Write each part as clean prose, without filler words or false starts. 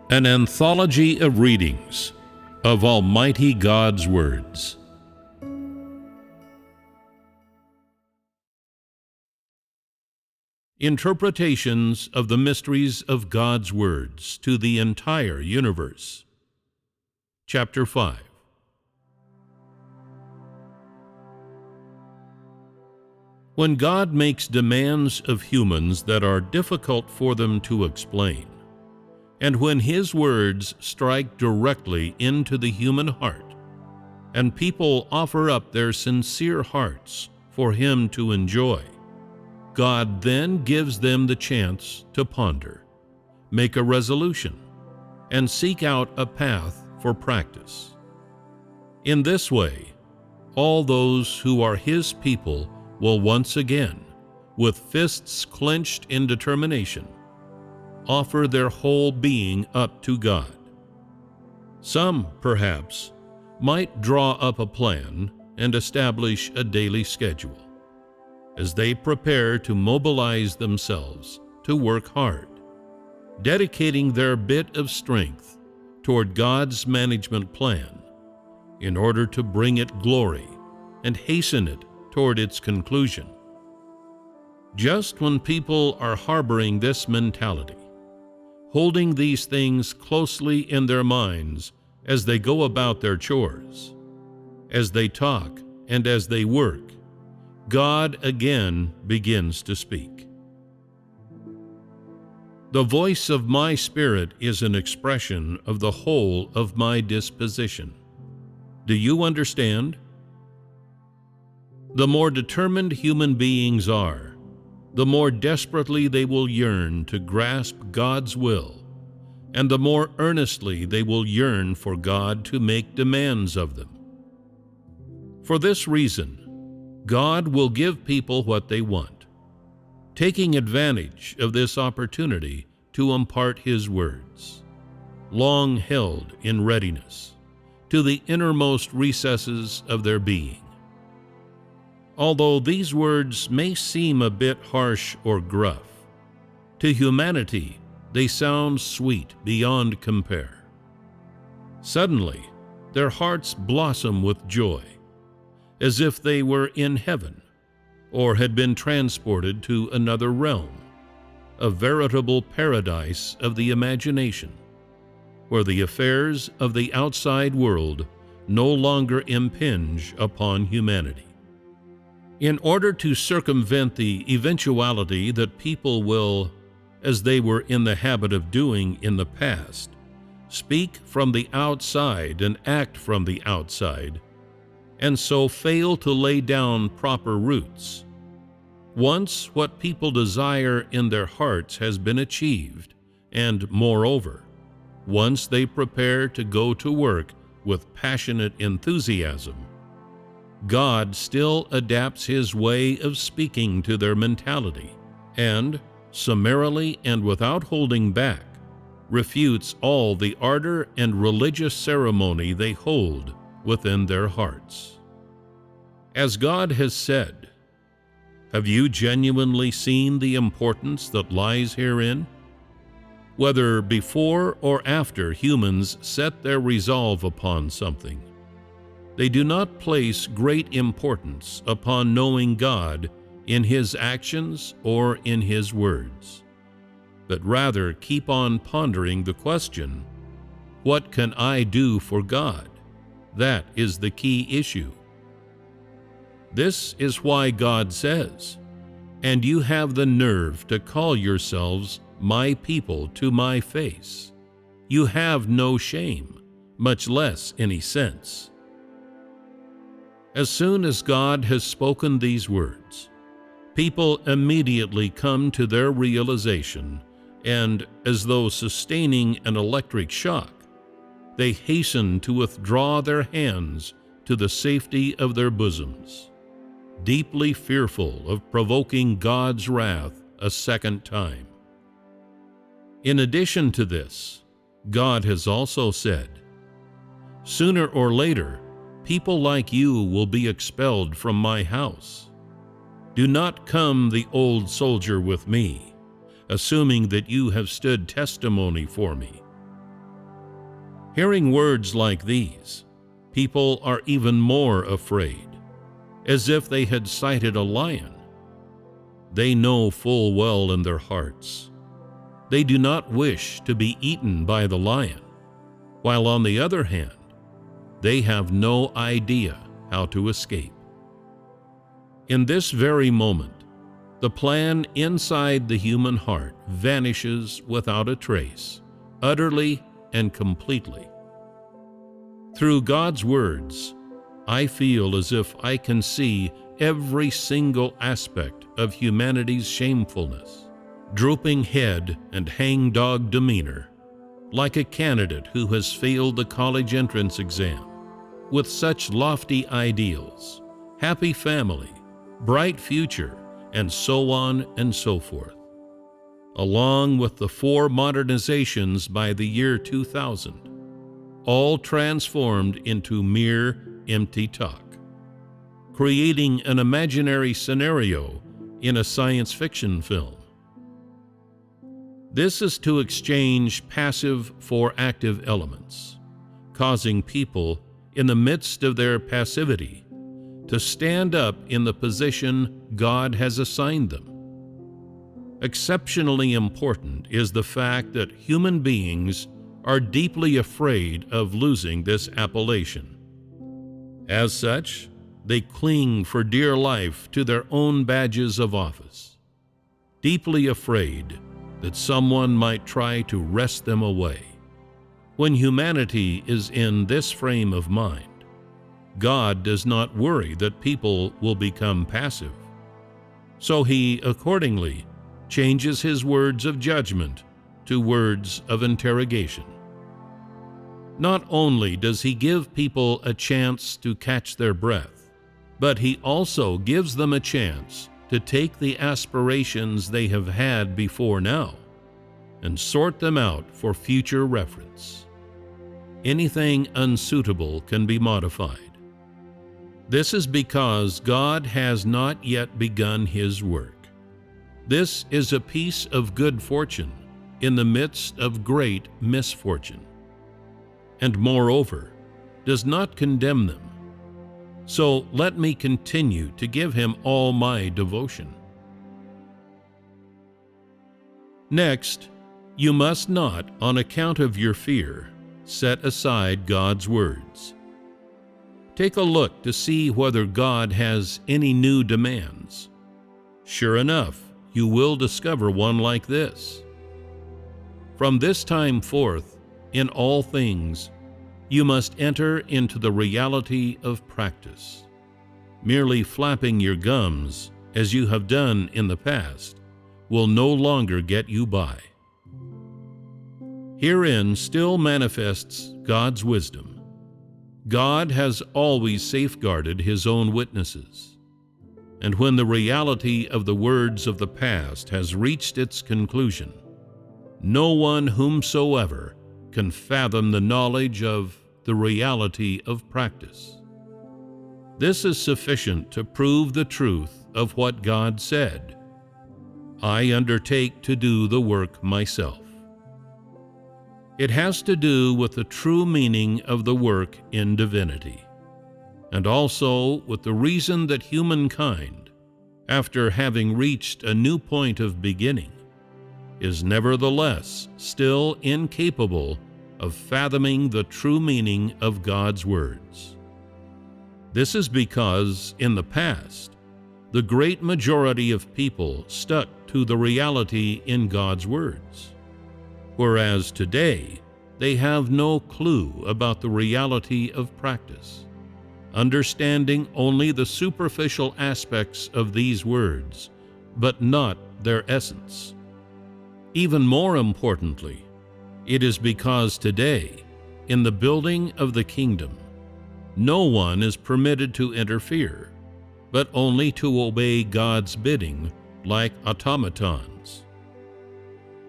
An anthology of readings of Almighty God's words. Interpretations of the mysteries of God's words to the entire universe. Chapter 5. When God makes demands of humans that are difficult for them to explain, and when His words strike directly into the human heart, and people offer up their sincere hearts for Him to enjoy, God then gives them the chance to ponder, make a resolution, and seek out a path for practice. In this way, all those who are His people will once again, with fists clenched in determination, offer their whole being up to God. Some, perhaps, might draw up a plan and establish a daily schedule, as they prepare to mobilize themselves to work hard, dedicating their bit of strength toward God's management plan in order to bring it glory and hasten it toward its conclusion. Just when people are harboring this mentality, holding these things closely in their minds as they go about their chores, as they talk and as they work, God again begins to speak. The voice of my spirit is an expression of the whole of my disposition. Do you understand? The more determined human beings are, the more desperately they will yearn to grasp God's will, and the more earnestly they will yearn for God to make demands of them. For this reason, God will give people what they want, taking advantage of this opportunity to impart His words, long held in readiness, to the innermost recesses of their being. Although these words may seem a bit harsh or gruff, to humanity they sound sweet beyond compare. Suddenly, their hearts blossom with joy, as if they were in heaven, or had been transported to another realm, a veritable paradise of the imagination, where the affairs of the outside world no longer impinge upon humanity. In order to circumvent the eventuality that people will, as they were in the habit of doing in the past, speak from the outside and act from the outside, and so fail to lay down proper roots, once what people desire in their hearts has been achieved, and moreover, once they prepare to go to work with passionate enthusiasm, God still adapts His way of speaking to their mentality and, summarily and without holding back, refutes all the ardor and religious ceremony they hold within their hearts. As God has said, have you genuinely seen the importance that lies herein? Whether before or after humans set their resolve upon something, they do not place great importance upon knowing God in His actions or in His words, but rather keep on pondering the question, what can I do for God? That is the key issue. This is why God says, "And you have the nerve to call yourselves my people to my face. You have no shame, much less any sense." As soon as God has spoken these words, people immediately come to their realization, and, as though sustaining an electric shock, they hasten to withdraw their hands to the safety of their bosoms, deeply fearful of provoking God's wrath a second time. In addition to this, God has also said, "Sooner or later, people like you will be expelled from my house. Do not come the old soldier with me, assuming that you have stood testimony for me. Hearing words like these, people are even more afraid, as if they had sighted a lion. They know full well in their hearts they do not wish to be eaten by the lion, while on the other hand, they have no idea how to escape. In this very moment, the plan inside the human heart vanishes without a trace, utterly and completely. Through God's words, I feel as if I can see every single aspect of humanity's shamefulness, drooping head and hangdog demeanor, like a candidate who has failed the college entrance exam, with such lofty ideals, happy family, bright future, and so on and so forth, along with the 4 modernizations by the year 2000, all transformed into mere empty talk, creating an imaginary scenario in a science fiction film. This is to exchange passive for active elements, causing people, in the midst of their passivity, to stand up in the position God has assigned them. Exceptionally important is the fact that human beings are deeply afraid of losing this appellation. As such, they cling for dear life to their own badges of office, deeply afraid that someone might try to wrest them away. When humanity is in this frame of mind, God does not worry that people will become passive. So he accordingly changes his words of judgment to words of interrogation. Not only does he give people a chance to catch their breath, but he also gives them a chance to take the aspirations they have had before now and sort them out for future reference. Anything unsuitable can be modified. This is because God has not yet begun his work. This is a piece of good fortune in the midst of great misfortune, and moreover, does not condemn them. So let me continue to give him all my devotion. Next, you must not, on account of your fear, set aside God's words. Take a look to see whether God has any new demands. Sure enough, you will discover one like this. From this time forth, in all things, you must enter into the reality of practice. Merely flapping your gums, as you have done in the past, will no longer get you by. Herein still manifests God's wisdom. God has always safeguarded his own witnesses. And when the reality of the words of the past has reached its conclusion, no one whomsoever can fathom the knowledge of the reality of practice. This is sufficient to prove the truth of what God said. I undertake to do the work myself. It has to do with the true meaning of the work in divinity, and also with the reason that humankind, after having reached a new point of beginning, is nevertheless still incapable of fathoming the true meaning of God's words. This is because, in the past, the great majority of people stuck to the reality in God's words, whereas today they have no clue about the reality of practice, understanding only the superficial aspects of these words, but not their essence. Even more importantly, it is because today, in the building of the kingdom, no one is permitted to interfere, but only to obey God's bidding like automatons.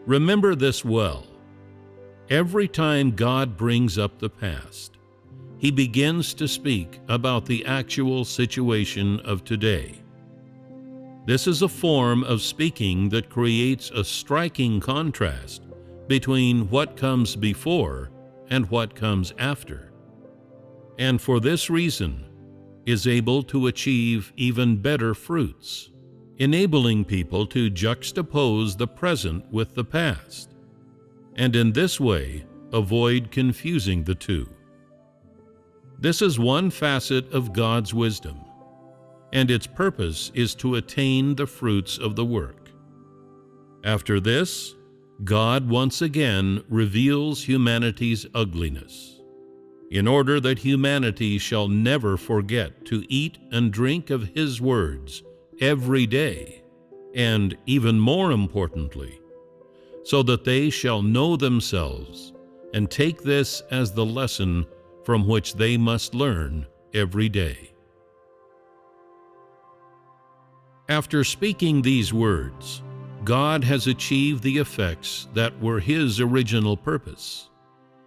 Remember this well. Every time God brings up the past, he begins to speak about the actual situation of today. This is a form of speaking that creates a striking contrast between what comes before and what comes after, and for this reason is able to achieve even better fruits, enabling people to juxtapose the present with the past, and in this way avoid confusing the two. This is one facet of God's wisdom, and its purpose is to attain the fruits of the work. After this, God once again reveals humanity's ugliness, in order that humanity shall never forget to eat and drink of His words every day, and even more importantly, so that they shall know themselves and take this as the lesson from which they must learn every day. After speaking these words, God has achieved the effects that were His original purpose,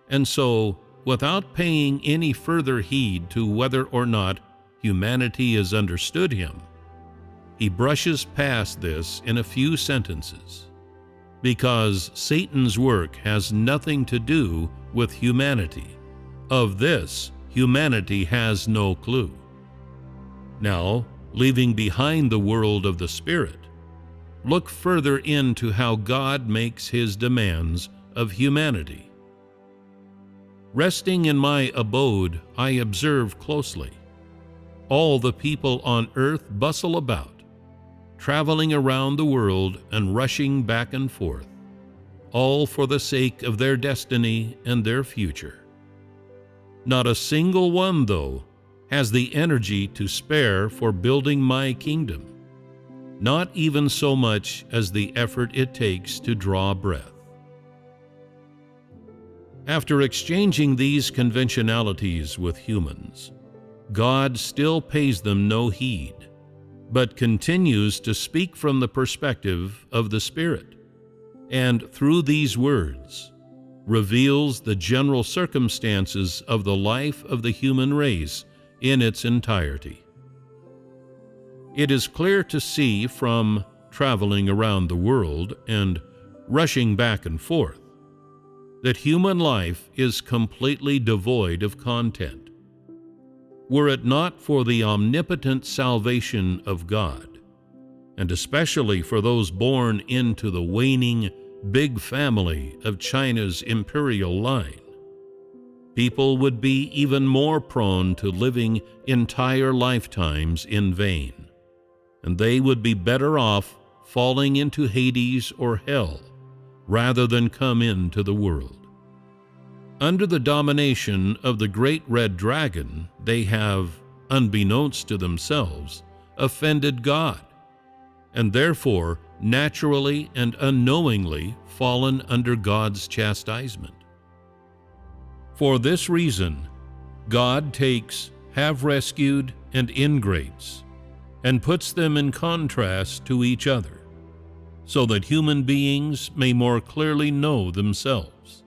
and so, without paying any further heed to whether or not humanity has understood Him, He brushes past this in a few sentences, because Satan's work has nothing to do with humanity. Of this, humanity has no clue. Now, leaving behind the world of the Spirit, look further into how God makes His demands of humanity. Resting in my abode, I observe closely. All the people on earth bustle about, traveling around the world and rushing back and forth, all for the sake of their destiny and their future. Not a single one, though, has the energy to spare for building my kingdom, not even so much as the effort it takes to draw breath. After exchanging these conventionalities with humans, God still pays them no heed, but continues to speak from the perspective of the Spirit, and through these words reveals the general circumstances of the life of the human race in its entirety. It is clear to see from traveling around the world and rushing back and forth that human life is completely devoid of content. Were it not for the omnipotent salvation of God, and especially for those born into the waning big family of China's imperial line, people would be even more prone to living entire lifetimes in vain, and they would be better off falling into Hades or hell rather than come into the world. Under the domination of the great red dragon, they have, unbeknownst to themselves, offended God, and therefore naturally and unknowingly fallen under God's chastisement. For this reason, God takes have-rescued and ingrates and puts them in contrast to each other, so that human beings may more clearly know themselves,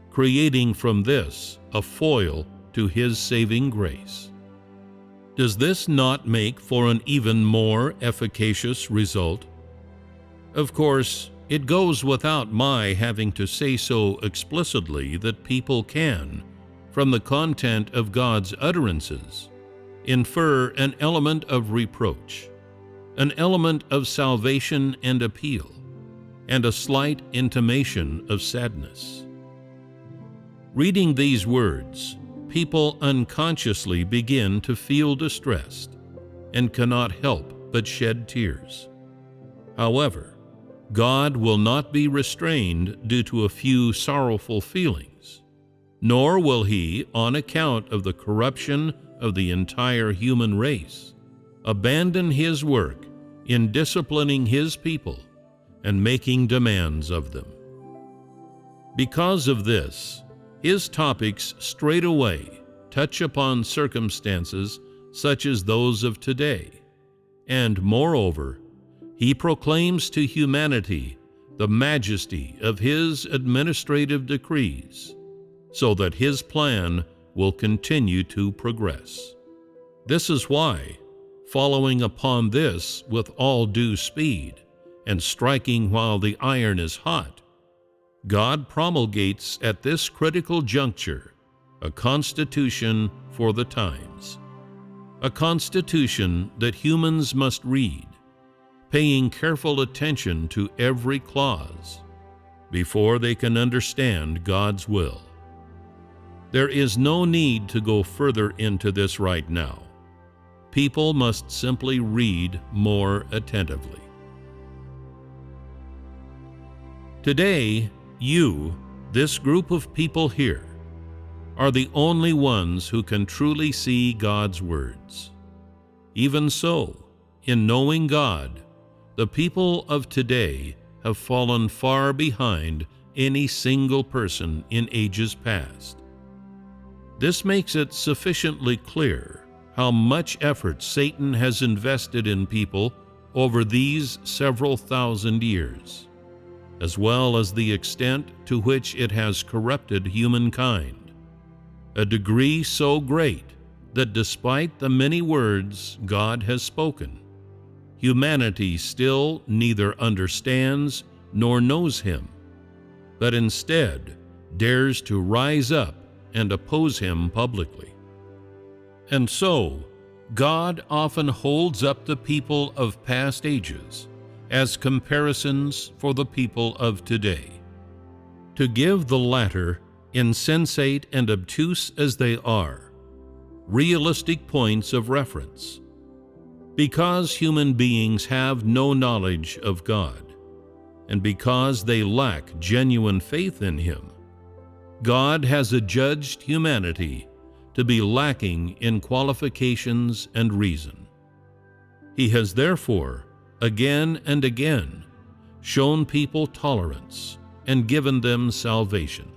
creating from this a foil to His saving grace. Does this not make for an even more efficacious result? Of course, it goes without my having to say so explicitly that people can, from the content of God's utterances, infer an element of reproach, an element of salvation and appeal, and a slight intimation of sadness. Reading these words, people unconsciously begin to feel distressed and cannot help but shed tears. However, God will not be restrained due to a few sorrowful feelings, nor will He, on account of the corruption of the entire human race, abandon His work in disciplining His people and making demands of them. Because of this, His topics straightaway touch upon circumstances such as those of today, and moreover, He proclaims to humanity the majesty of His administrative decrees, so that His plan will continue to progress. This is why, following upon this with all due speed, and striking while the iron is hot, God promulgates at this critical juncture a constitution for the times, a constitution that humans must read, paying careful attention to every clause before they can understand God's will. There is no need to go further into this right now. People must simply read more attentively. Today, you, this group of people here, are the only ones who can truly see God's words. Even so, in knowing God, the people of today have fallen far behind any single person in ages past. This makes it sufficiently clear how much effort Satan has invested in people over these several thousand years, as well as the extent to which it has corrupted humankind, a degree so great that despite the many words God has spoken, humanity still neither understands nor knows Him, but instead dares to rise up and oppose Him publicly. And so, God often holds up the people of past ages as comparisons for the people of today, to give the latter, insensate and obtuse as they are, realistic points of reference. Because human beings have no knowledge of God, and because they lack genuine faith in Him, God has adjudged humanity to be lacking in qualifications and reason. He has therefore, again and again, shown people tolerance and given them salvation.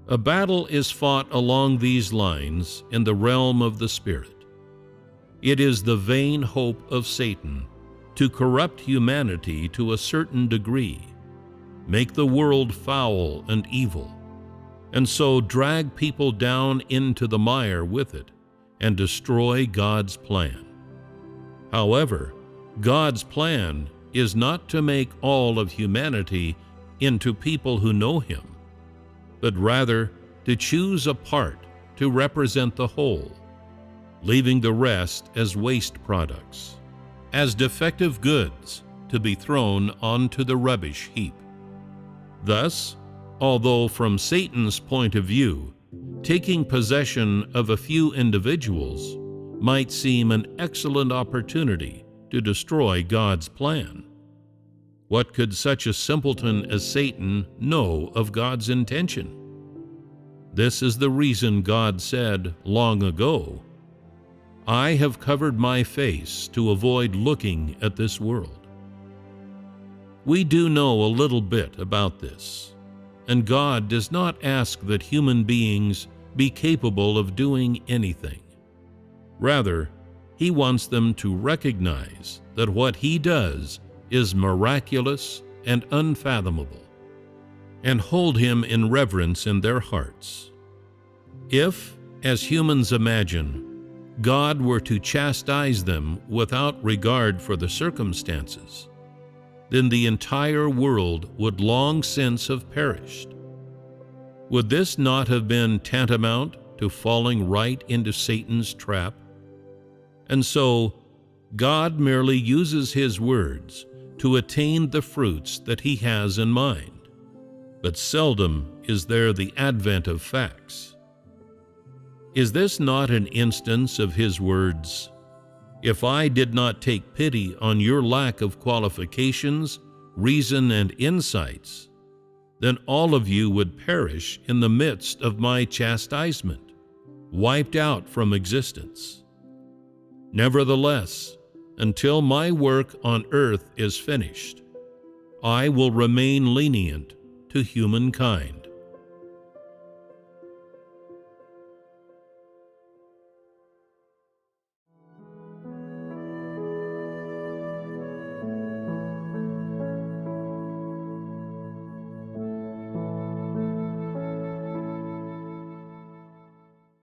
A battle is fought along these lines in the realm of the Spirit. It is the vain hope of Satan to corrupt humanity to a certain degree, make the world foul and evil, and so drag people down into the mire with it and destroy God's plan. However, God's plan is not to make all of humanity into people who know Him, but rather to choose a part to represent the whole, leaving the rest as waste products, as defective goods to be thrown onto the rubbish heap. Thus, although from Satan's point of view, taking possession of a few individuals might seem an excellent opportunity to destroy God's plan, what could such a simpleton as Satan know of God's intention? This is the reason God said long ago, "I have covered my face to avoid looking at this world." We do know a little bit about this, and God does not ask that human beings be capable of doing anything. Rather, He wants them to recognize that what He does is miraculous and unfathomable, and hold Him in reverence in their hearts. If, as humans imagine, God were to chastise them without regard for the circumstances, then the entire world would long since have perished. Would this not have been tantamount to falling right into Satan's trap? And so, God merely uses His words to attain the fruits that He has in mind, but seldom is there the advent of facts. Is this not an instance of His words, "If I did not take pity on your lack of qualifications, reason, and insights, then all of you would perish in the midst of my chastisement, wiped out from existence. Nevertheless, until my work on earth is finished, I will remain lenient to humankind."